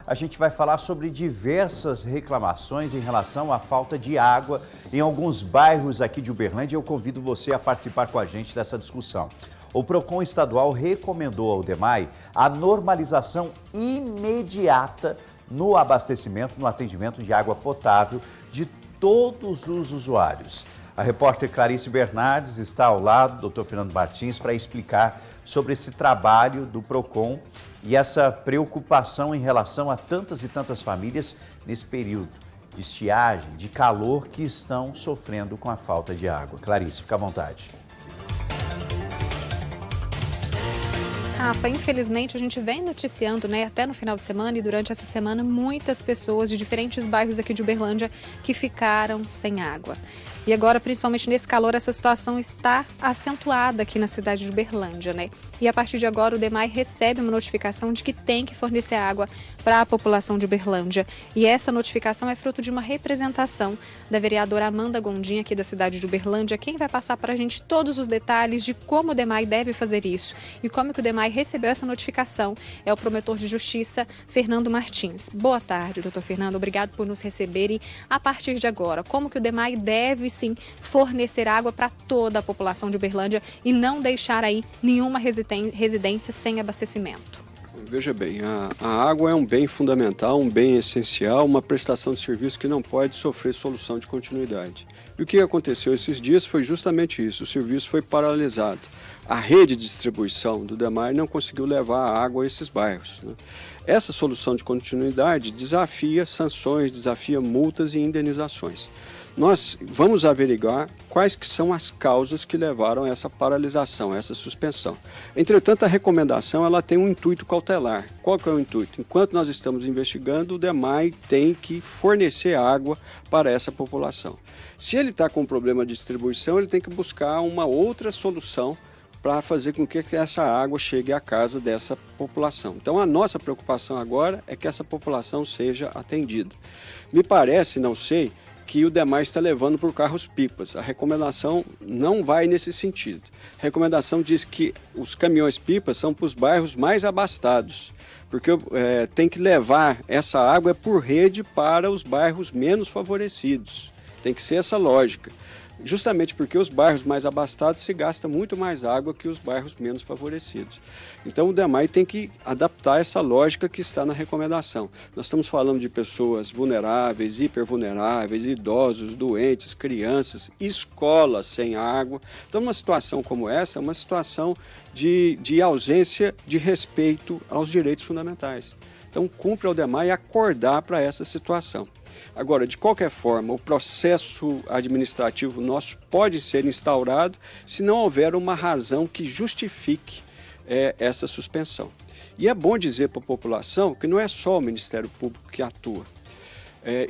a gente vai falar sobre diversas reclamações em relação à falta de água em alguns bairros aqui de Uberlândia. Eu convido você a participar com a gente dessa discussão. O PROCON estadual recomendou ao DEMAI a normalização imediata no abastecimento, no atendimento de água potável de todos os usuários. A repórter Clarice Bernardes está ao lado do Dr. Fernando Martins para explicar sobre esse trabalho do PROCON e essa preocupação em relação a tantas e tantas famílias nesse período de estiagem, de calor, que estão sofrendo com a falta de água. Clarice, fica à vontade. Rafa, infelizmente a gente vem noticiando, até no final de semana e durante essa semana, muitas pessoas de diferentes bairros aqui de Uberlândia que ficaram sem água. E agora, principalmente nesse calor, essa situação está acentuada aqui na cidade de Uberlândia, E a partir de agora o DEMAI recebe uma notificação de que tem que fornecer água para a população de Uberlândia. E essa notificação é fruto de uma representação da vereadora Amanda Gondim, aqui da cidade de Uberlândia, quem vai passar para a gente todos os detalhes de como o DEMAI deve fazer isso e como que o DEMAI recebeu essa notificação. É o promotor de justiça, Fernando Martins. Boa tarde, doutor Fernando. Obrigado por nos receber. E a partir de agora, como que o DEMAI deve sim fornecer água para toda a população de Uberlândia e não deixar aí nenhuma residência sem abastecimento? Veja bem, a água é um bem fundamental, um bem essencial, uma prestação de serviço que não pode sofrer solução de continuidade. E o que aconteceu esses dias foi justamente isso, o serviço foi paralisado. A rede de distribuição do DEMAI não conseguiu levar a água a esses bairros. Essa solução de continuidade desafia sanções, desafia multas e indenizações. Nós vamos averiguar quais que são as causas que levaram a essa paralisação, a essa suspensão. Entretanto, a recomendação ela tem um intuito cautelar. Qual que é o intuito? Enquanto nós estamos investigando, o DEMAI tem que fornecer água para essa população. Se ele está com problema de distribuição, ele tem que buscar uma outra solução para fazer com que essa água chegue à casa dessa população. Então, a nossa preocupação agora é que essa população seja atendida. Me parece, não sei, que o DEMAI está levando por carros-pipas. A recomendação não vai nesse sentido. A recomendação diz que os caminhões-pipas são para os bairros mais abastados, porque tem que levar essa água por rede para os bairros menos favorecidos. Tem que ser essa lógica. Justamente porque os bairros mais abastados se gasta muito mais água que os bairros menos favorecidos. Então o DEMAI tem que adaptar essa lógica que está na recomendação. Nós estamos falando de pessoas vulneráveis, hipervulneráveis, idosos, doentes, crianças, escolas sem água. Então uma situação como essa é uma situação de ausência de respeito aos direitos fundamentais. Então cumpre ao DEMAI acordar para essa situação. Agora, de qualquer forma, o processo administrativo nosso pode ser instaurado se não houver uma razão que justifique essa suspensão. E é bom dizer para a população que não é só o Ministério Público que atua.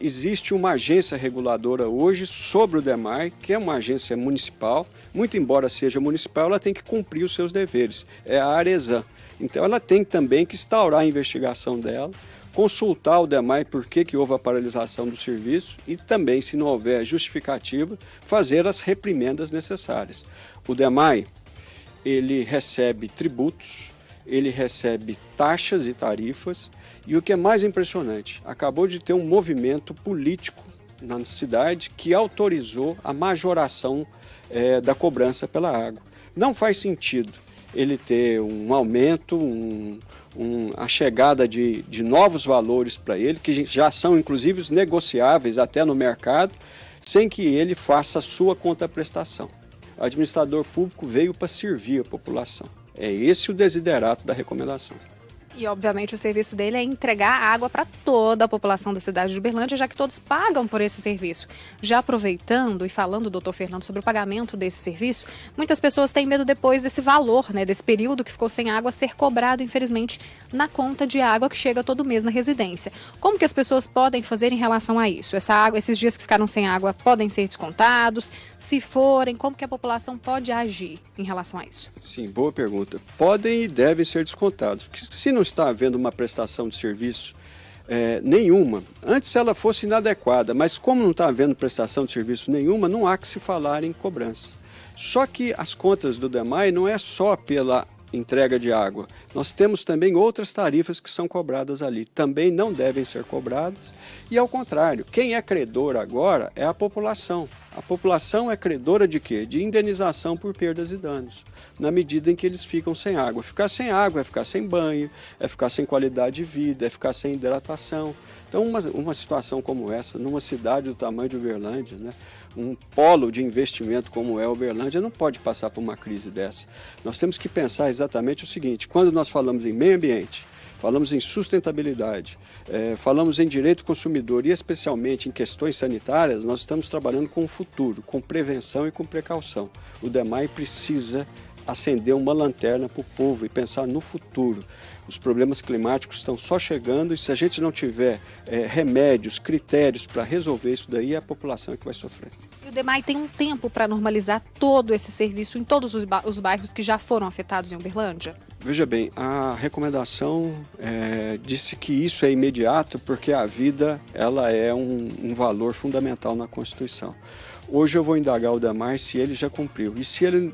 Existe uma agência reguladora hoje sobre o DEMAI, que é uma agência municipal. Muito embora seja municipal, ela tem que cumprir os seus deveres. É a Aresan. Então, ela tem também que instaurar a investigação dela, consultar o DEMAI por que houve a paralisação do serviço e também, se não houver justificativa, fazer as reprimendas necessárias. O DEMAI, ele recebe tributos, ele recebe taxas e tarifas e o que é mais impressionante, acabou de ter um movimento político na cidade que autorizou a majoração da cobrança pela água. Não faz sentido ele ter um aumento, a chegada de novos valores para ele, que já são inclusive negociáveis até no mercado, sem que ele faça a sua contraprestação. O administrador público veio para servir a população. É esse o desiderato da recomendação. E, obviamente, o serviço dele é entregar água para toda a população da cidade de Uberlândia, já que todos pagam por esse serviço. Já aproveitando e falando, doutor Fernando, sobre o pagamento desse serviço, muitas pessoas têm medo depois desse valor, desse período que ficou sem água, ser cobrado, infelizmente, na conta de água que chega todo mês na residência. Como que as pessoas podem fazer em relação a isso? Essa água, esses dias que ficaram sem água, podem ser descontados? Se forem, como que a população pode agir em relação a isso? Sim, boa pergunta. Podem e devem ser descontados. Porque se não está havendo uma prestação de serviço nenhuma, antes ela fosse inadequada, mas como não está havendo prestação de serviço nenhuma, não há que se falar em cobrança. Só que as contas do DEMAI não é só pela entrega de água, nós temos também outras tarifas que são cobradas ali. Também não devem ser cobradas. E ao contrário, quem é credor agora é a população. A população é credora de quê? De indenização por perdas e danos, na medida em que eles ficam sem água. Ficar sem água é ficar sem banho, é ficar sem qualidade de vida, é ficar sem hidratação. Então, uma situação como essa, numa cidade do tamanho de Uberlândia, né, um polo de investimento como é Uberlândia, não pode passar por uma crise dessa. Nós temos que pensar exatamente o seguinte: quando nós falamos em meio ambiente, falamos em sustentabilidade, falamos em direito do consumidor e especialmente em questões sanitárias, nós estamos trabalhando com o futuro, com prevenção e com precaução. O DEMAI precisa acender uma lanterna para o povo e pensar no futuro. Os problemas climáticos estão só chegando e se a gente não tiver remédios, critérios para resolver isso daí, é a população que vai sofrer. E o DEMAI tem um tempo para normalizar todo esse serviço em todos os bairros que já foram afetados em Uberlândia? Veja bem, a recomendação disse que isso é imediato porque a vida ela é um valor fundamental na Constituição. Hoje eu vou indagar o DEMAI se ele já cumpriu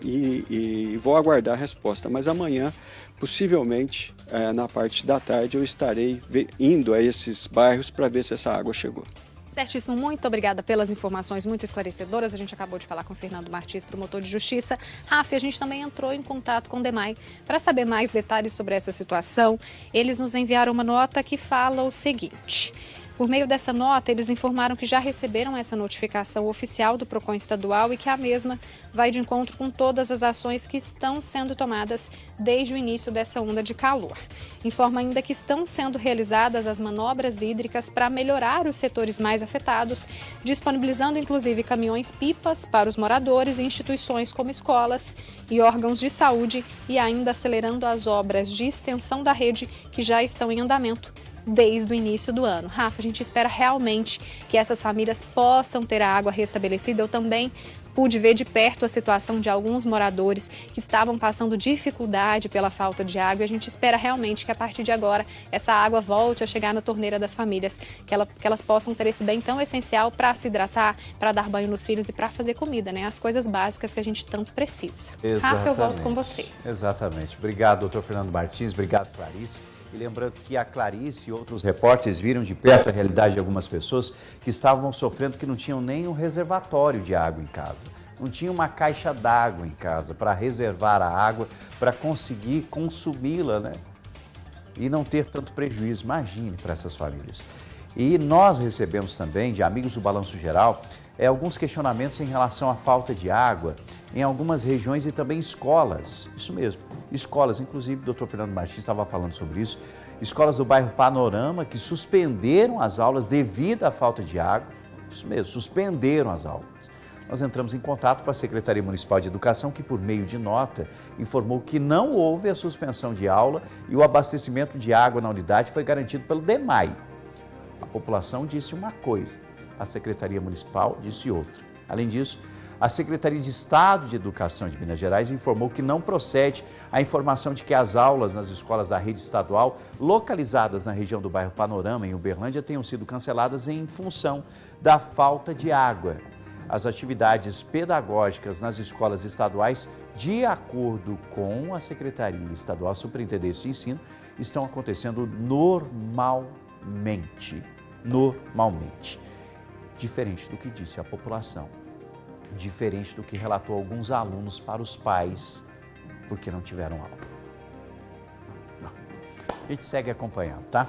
e vou aguardar a resposta, mas amanhã, possivelmente, na parte da tarde, eu estarei indo a esses bairros para ver se essa água chegou. Certíssimo, muito obrigada pelas informações muito esclarecedoras. A gente acabou de falar com o Fernando Martins, promotor de justiça. Rafa, a gente também entrou em contato com o DEMAI para saber mais detalhes sobre essa situação. Eles nos enviaram uma nota que fala o seguinte: por meio dessa nota, eles informaram que já receberam essa notificação oficial do PROCON estadual e que a mesma vai de encontro com todas as ações que estão sendo tomadas desde o início dessa onda de calor. Informa ainda que estão sendo realizadas as manobras hídricas para melhorar os setores mais afetados, disponibilizando inclusive caminhões-pipas para os moradores e instituições como escolas e órgãos de saúde e ainda acelerando as obras de extensão da rede que já estão em andamento desde o início do ano. Rafa, a gente espera realmente que essas famílias possam ter a água restabelecida. Eu também pude ver de perto a situação de alguns moradores que estavam passando dificuldade pela falta de água. A gente espera realmente que a partir de agora essa água volte a chegar na torneira das famílias, que elas possam ter esse bem tão essencial para se hidratar, para dar banho nos filhos e para fazer comida, né? As coisas básicas que a gente tanto precisa. Exatamente. Rafa, eu volto com você. Exatamente. Obrigado, doutor Fernando Martins. Obrigado, Clarice. E lembrando que a Clarice e outros repórteres viram de perto a realidade de algumas pessoas que estavam sofrendo, que não tinham nem um reservatório de água em casa. Não tinha uma caixa d'água em casa para reservar a água, para conseguir consumi-la, né? E não ter tanto prejuízo. Imagine para essas famílias. E nós recebemos também, de amigos do Balanço Geral, alguns questionamentos em relação à falta de água em algumas regiões e também escolas. Isso mesmo, escolas, inclusive o doutor Fernando Martins estava falando sobre isso. Escolas do bairro Panorama que suspenderam as aulas devido à falta de água. Isso mesmo, suspenderam as aulas. Nós entramos em contato com a Secretaria Municipal de Educação, que por meio de nota informou que não houve a suspensão de aula e o abastecimento de água na unidade foi garantido pelo DEMAI. A população disse uma coisa, a Secretaria Municipal disse outra. Além disso, a Secretaria de Estado de Educação de Minas Gerais informou que não procede a informação de que as aulas nas escolas da rede estadual localizadas na região do bairro Panorama, em Uberlândia, tenham sido canceladas em função da falta de água. As atividades pedagógicas nas escolas estaduais, de acordo com a Secretaria Estadual de Superintendência de Ensino, estão acontecendo normalmente. Diferente do que disse a população, diferente do que relatou alguns alunos para os pais, porque não tiveram aula. A gente segue acompanhando, tá?